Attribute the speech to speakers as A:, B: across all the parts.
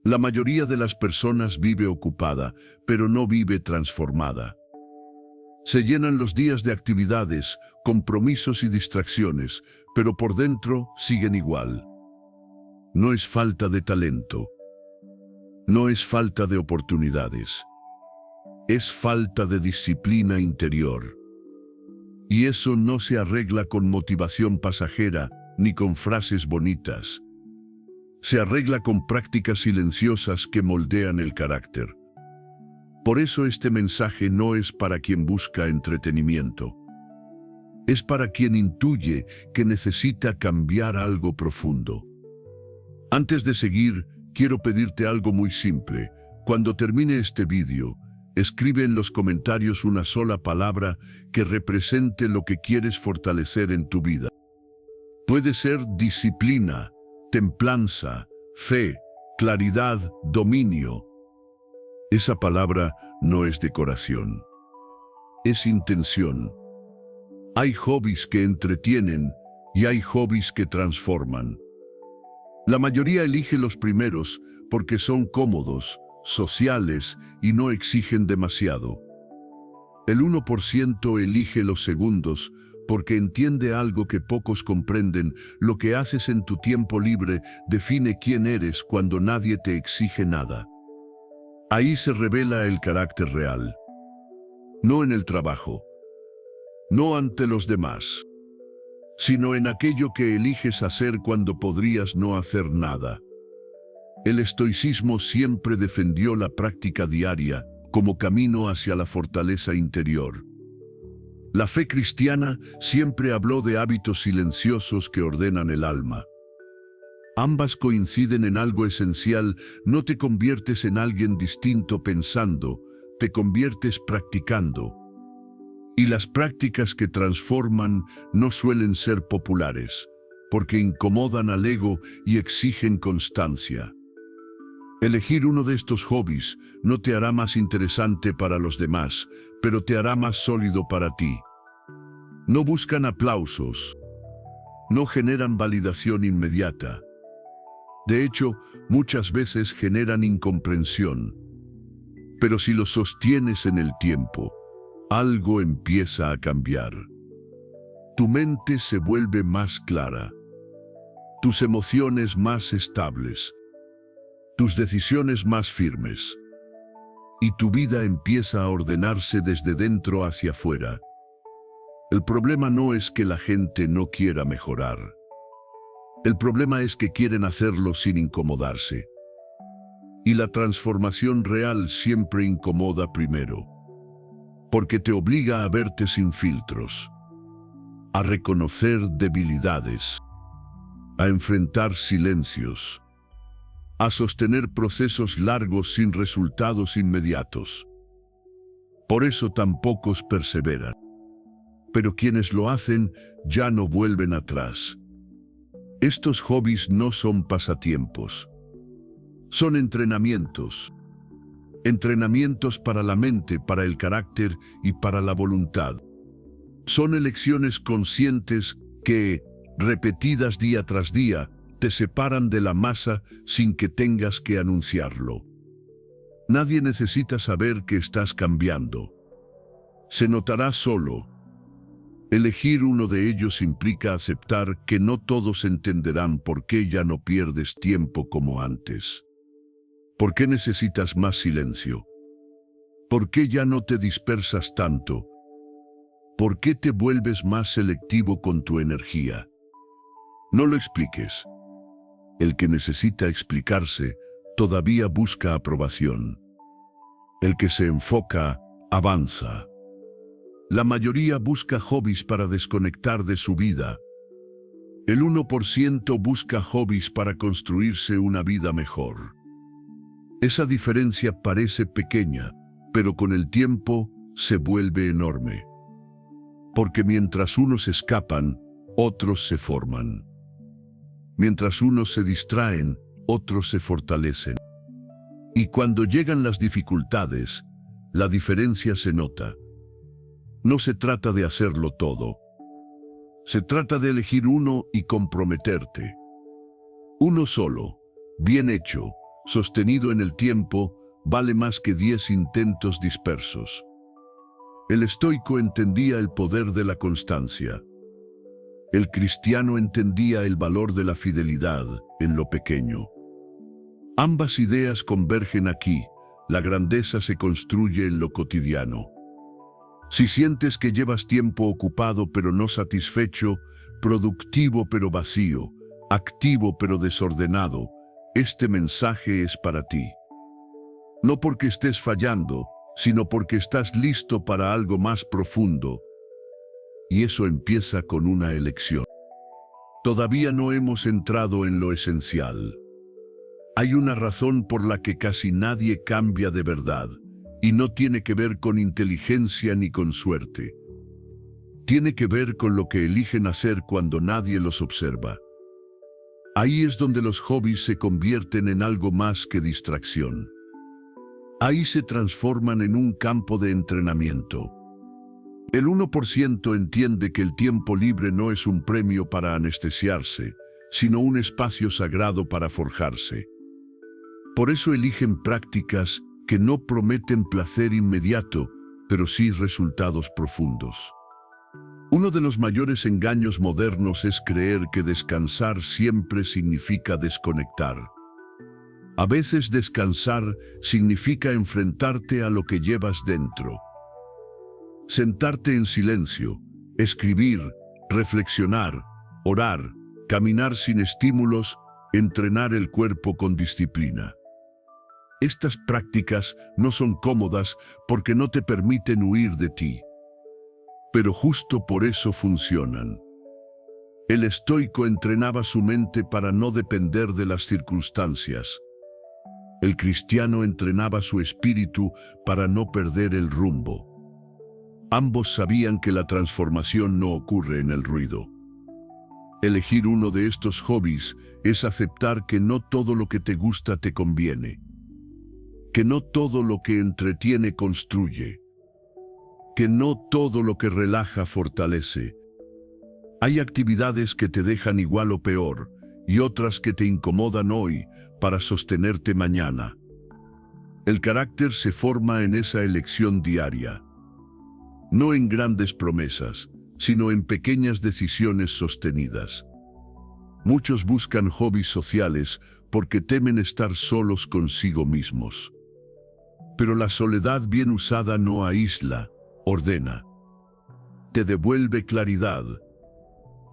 A: La mayoría de las personas vive ocupada, pero no vive transformada. Se llenan los días de actividades, compromisos y distracciones, pero por dentro siguen igual. No es falta de talento, no es falta de oportunidades, es falta de disciplina interior. Y eso no se arregla con motivación pasajera ni con frases bonitas. Se arregla con prácticas silenciosas que moldean el carácter. Por eso este mensaje no es para quien busca entretenimiento. Es para quien intuye que necesita cambiar algo profundo. Antes de seguir, quiero pedirte algo muy simple. Cuando termine este vídeo, escribe en los comentarios una sola palabra que represente lo que quieres fortalecer en tu vida. Puede ser disciplina, templanza, fe, claridad, dominio. Esa palabra no es decoración, es intención. Hay hobbies que entretienen y hay hobbies que transforman. La mayoría elige los primeros porque son cómodos, sociales y no exigen demasiado. El 1% elige los segundos porque entiende algo que pocos comprenden: lo que haces en tu tiempo libre define quién eres cuando nadie te exige nada. Ahí se revela el carácter real. No en el trabajo, no ante los demás, sino en aquello que eliges hacer cuando podrías no hacer nada. El estoicismo siempre defendió la práctica diaria como camino hacia la fortaleza interior. La fe cristiana siempre habló de hábitos silenciosos que ordenan el alma. Ambas coinciden en algo esencial: no te conviertes en alguien distinto pensando, te conviertes practicando. Y las prácticas que transforman no suelen ser populares, porque incomodan al ego y exigen constancia. Elegir uno de estos hobbies no te hará más interesante para los demás, pero te hará más sólido para ti. No buscan aplausos, no generan validación inmediata. De hecho, muchas veces generan incomprensión. Pero si lo sostienes en el tiempo, algo empieza a cambiar. Tu mente se vuelve más clara, tus emociones más estables, tus decisiones más firmes, y tu vida empieza a ordenarse desde dentro hacia afuera. El problema no es que la gente no quiera mejorar. El problema es que quieren hacerlo sin incomodarse. Y la transformación real siempre incomoda primero, porque te obliga a verte sin filtros, a reconocer debilidades, a enfrentar silencios, a sostener procesos largos sin resultados inmediatos. Por eso tan pocos perseveran. Pero quienes lo hacen ya no vuelven atrás. Estos hobbies no son pasatiempos. Son entrenamientos. Entrenamientos para la mente, para el carácter y para la voluntad. Son elecciones conscientes que, repetidas día tras día, te separan de la masa sin que tengas que anunciarlo. Nadie necesita saber que estás cambiando. Se notará solo. Elegir uno de ellos implica aceptar que no todos entenderán por qué ya no pierdes tiempo como antes. ¿Por qué necesitas más silencio? ¿Por qué ya no te dispersas tanto? ¿Por qué te vuelves más selectivo con tu energía? No lo expliques. El que necesita explicarse todavía busca aprobación. El que se enfoca, avanza. La mayoría busca hobbies para desconectar de su vida. El 1% busca hobbies para construirse una vida mejor. Esa diferencia parece pequeña, pero con el tiempo se vuelve enorme. Porque mientras unos escapan, otros se forman. Mientras unos se distraen, otros se fortalecen. Y cuando llegan las dificultades, la diferencia se nota. No se trata de hacerlo todo. Se trata de elegir uno y comprometerte. Uno solo, bien hecho, sostenido en el tiempo, vale más que 10 intentos dispersos. El estoico entendía el poder de la constancia. El cristiano entendía el valor de la fidelidad en lo pequeño. Ambas ideas convergen aquí. La grandeza se construye en lo cotidiano. Si sientes que llevas tiempo ocupado pero no satisfecho, productivo pero vacío, activo pero desordenado, este mensaje es para ti. No porque estés fallando, sino porque estás listo para algo más profundo. Y eso empieza con una elección. Todavía no hemos entrado en lo esencial. Hay una razón por la que casi nadie cambia de verdad, y no tiene que ver con inteligencia ni con suerte. Tiene que ver con lo que eligen hacer cuando nadie los observa. Ahí es donde los hobbies se convierten en algo más que distracción. Ahí se transforman en un campo de entrenamiento. El 1% entiende que el tiempo libre no es un premio para anestesiarse, sino un espacio sagrado para forjarse. Por eso eligen prácticas que no prometen placer inmediato, pero sí resultados profundos. Uno de los mayores engaños modernos es creer que descansar siempre significa desconectar. A veces descansar significa enfrentarte a lo que llevas dentro. Sentarte en silencio, escribir, reflexionar, orar, caminar sin estímulos, entrenar el cuerpo con disciplina. Estas prácticas no son cómodas porque no te permiten huir de ti. Pero justo por eso funcionan. El estoico entrenaba su mente para no depender de las circunstancias. El cristiano entrenaba su espíritu para no perder el rumbo. Ambos sabían que la transformación no ocurre en el ruido. Elegir uno de estos hobbies es aceptar que no todo lo que te gusta te conviene. Que no todo lo que entretiene construye. Que no todo lo que relaja fortalece. Hay actividades que te dejan igual o peor, y otras que te incomodan hoy para sostenerte mañana. El carácter se forma en esa elección diaria. No en grandes promesas, sino en pequeñas decisiones sostenidas. Muchos buscan hobbies sociales porque temen estar solos consigo mismos. Pero la soledad bien usada no aísla, ordena. Te devuelve claridad.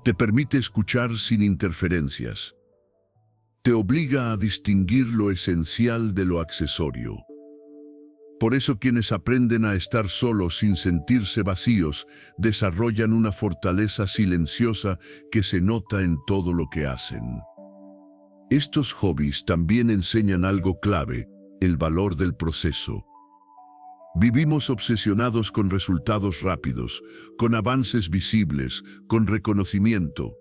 A: Te permite escuchar sin interferencias. Te obliga a distinguir lo esencial de lo accesorio. Por eso quienes aprenden a estar solos sin sentirse vacíos, desarrollan una fortaleza silenciosa que se nota en todo lo que hacen. Estos hobbies también enseñan algo clave, el valor del proceso. Vivimos obsesionados con resultados rápidos, con avances visibles, con reconocimiento.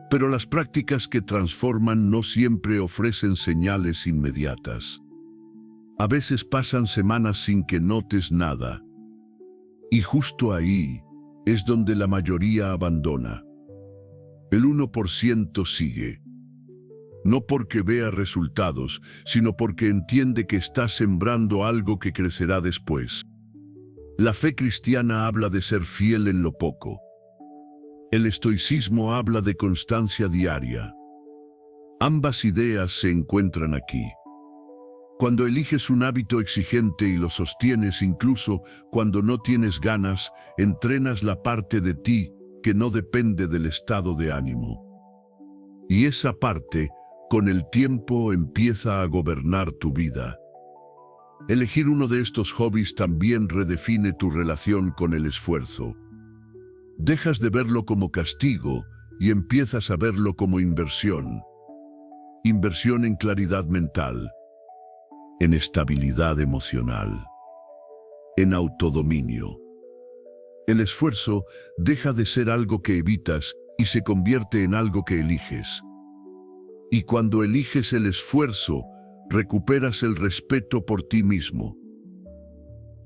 A: Pero las prácticas que transforman no siempre ofrecen señales inmediatas. A veces pasan semanas sin que notes nada. Y justo ahí es donde la mayoría abandona. El 1% sigue. No porque vea resultados, sino porque entiende que está sembrando algo que crecerá después. La fe cristiana habla de ser fiel en lo poco. El estoicismo habla de constancia diaria. Ambas ideas se encuentran aquí. Cuando eliges un hábito exigente y lo sostienes incluso cuando no tienes ganas, entrenas la parte de ti que no depende del estado de ánimo. Y esa parte, con el tiempo, empieza a gobernar tu vida. Elegir uno de estos hobbies también redefine tu relación con el esfuerzo. Dejas de verlo como castigo y empiezas a verlo como inversión. Inversión en claridad mental, en estabilidad emocional, en autodominio. El esfuerzo deja de ser algo que evitas y se convierte en algo que eliges. Y cuando eliges el esfuerzo, recuperas el respeto por ti mismo.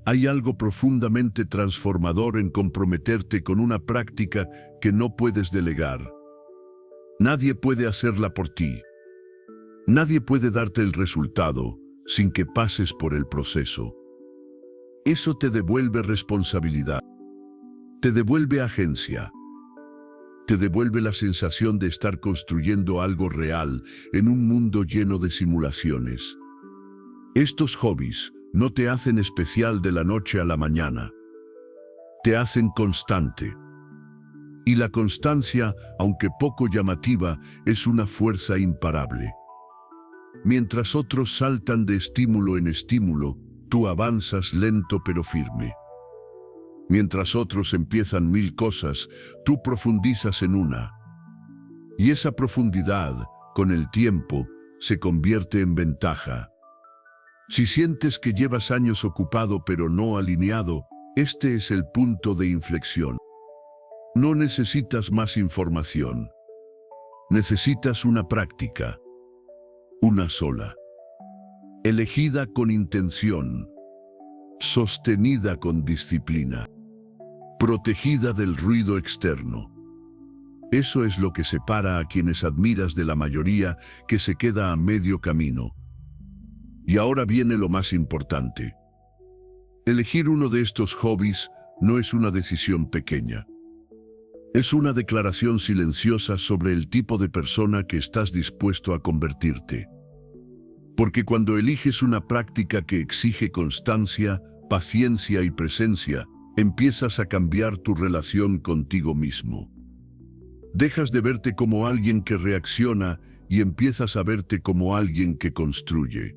A: Hay algo profundamente transformador en comprometerte con una práctica que no puedes delegar. Nadie puede hacerla por ti. Nadie puede darte el resultado sin que pases por el proceso. Eso te devuelve responsabilidad, te devuelve agencia, te devuelve la sensación de estar construyendo algo real en un mundo lleno de simulaciones. Estos hobbies no te hacen especial de la noche a la mañana, te hacen constante. Y la constancia, aunque poco llamativa, es una fuerza imparable. Mientras otros saltan de estímulo en estímulo, tú avanzas lento pero firme. Mientras otros empiezan 1000 cosas, tú profundizas en una. Y esa profundidad, con el tiempo, se convierte en ventaja. Si sientes que llevas años ocupado pero no alineado, este es el punto de inflexión. No necesitas más información. Necesitas una práctica. Una sola. Elegida con intención. Sostenida con disciplina. Protegida del ruido externo. Eso es lo que separa a quienes admiras de la mayoría que se queda a medio camino. Y ahora viene lo más importante. Elegir uno de estos hobbies no es una decisión pequeña. Es una declaración silenciosa sobre el tipo de persona que estás dispuesto a convertirte. Porque cuando eliges una práctica que exige constancia, paciencia y presencia, empiezas a cambiar tu relación contigo mismo. Dejas de verte como alguien que reacciona y empiezas a verte como alguien que construye.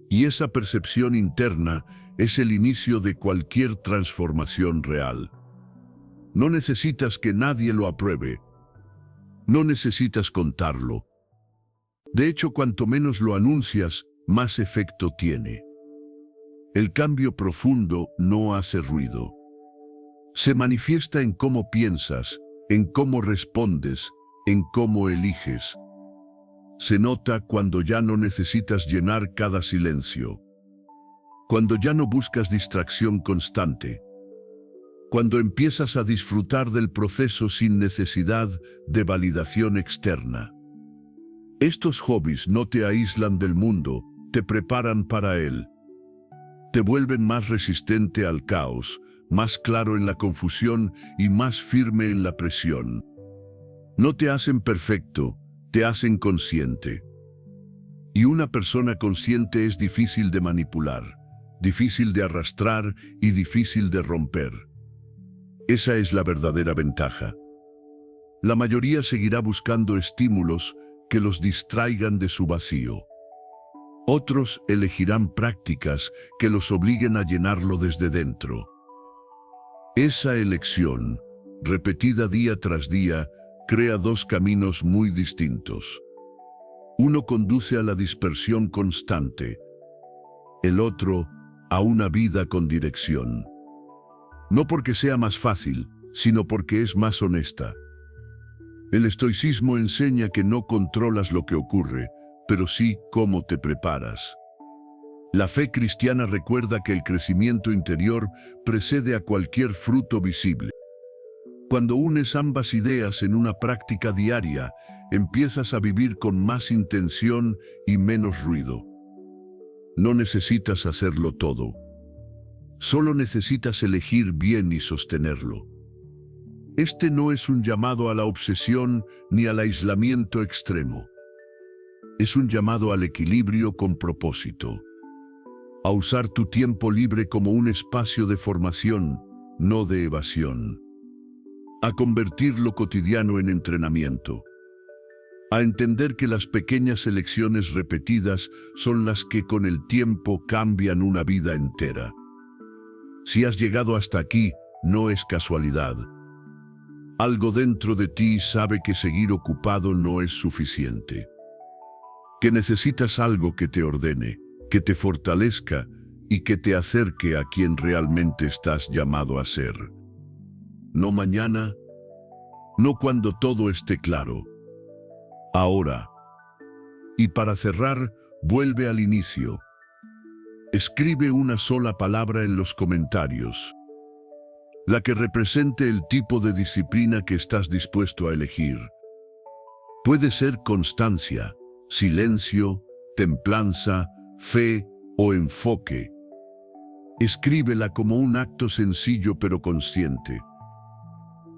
A: Y esa percepción interna es el inicio de cualquier transformación real. No necesitas que nadie lo apruebe. No necesitas contarlo. De hecho, cuanto menos lo anuncias, más efecto tiene. El cambio profundo no hace ruido. Se manifiesta en cómo piensas, en cómo respondes, en cómo eliges. Se nota cuando ya no necesitas llenar cada silencio. Cuando ya no buscas distracción constante. Cuando empiezas a disfrutar del proceso sin necesidad de validación externa. Estos hobbies no te aíslan del mundo, te preparan para él. Te vuelven más resistente al caos, más claro en la confusión y más firme en la presión. No te hacen perfecto, te hacen consciente. Y una persona consciente es difícil de manipular, difícil de arrastrar y difícil de romper. Esa es la verdadera ventaja. La mayoría seguirá buscando estímulos que los distraigan de su vacío. Otros elegirán prácticas que los obliguen a llenarlo desde dentro. Esa elección, repetida día tras día, crea dos caminos muy distintos. Uno conduce a la dispersión constante, el otro a una vida con dirección. No porque sea más fácil, sino porque es más honesta. El estoicismo enseña que no controlas lo que ocurre, pero sí cómo te preparas. La fe cristiana recuerda que el crecimiento interior precede a cualquier fruto visible. Cuando unes ambas ideas en una práctica diaria, empiezas a vivir con más intención y menos ruido. No necesitas hacerlo todo. Solo necesitas elegir bien y sostenerlo. Este no es un llamado a la obsesión ni al aislamiento extremo. Es un llamado al equilibrio con propósito. A usar tu tiempo libre como un espacio de formación, no de evasión. A convertir lo cotidiano en entrenamiento. A entender que las pequeñas elecciones repetidas son las que con el tiempo cambian una vida entera. Si has llegado hasta aquí, no es casualidad. Algo dentro de ti sabe que seguir ocupado no es suficiente. Que necesitas algo que te ordene, que te fortalezca y que te acerque a quien realmente estás llamado a ser. No mañana, no cuando todo esté claro. Ahora. Y para cerrar, vuelve al inicio. Escribe una sola palabra en los comentarios. La que represente el tipo de disciplina que estás dispuesto a elegir. Puede ser constancia, silencio, templanza, fe o enfoque. Escríbela como un acto sencillo pero consciente.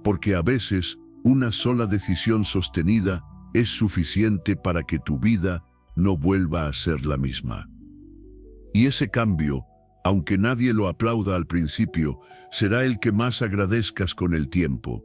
A: Porque a veces, una sola decisión sostenida es suficiente para que tu vida no vuelva a ser la misma. Y ese cambio, aunque nadie lo aplauda al principio, será el que más agradezcas con el tiempo.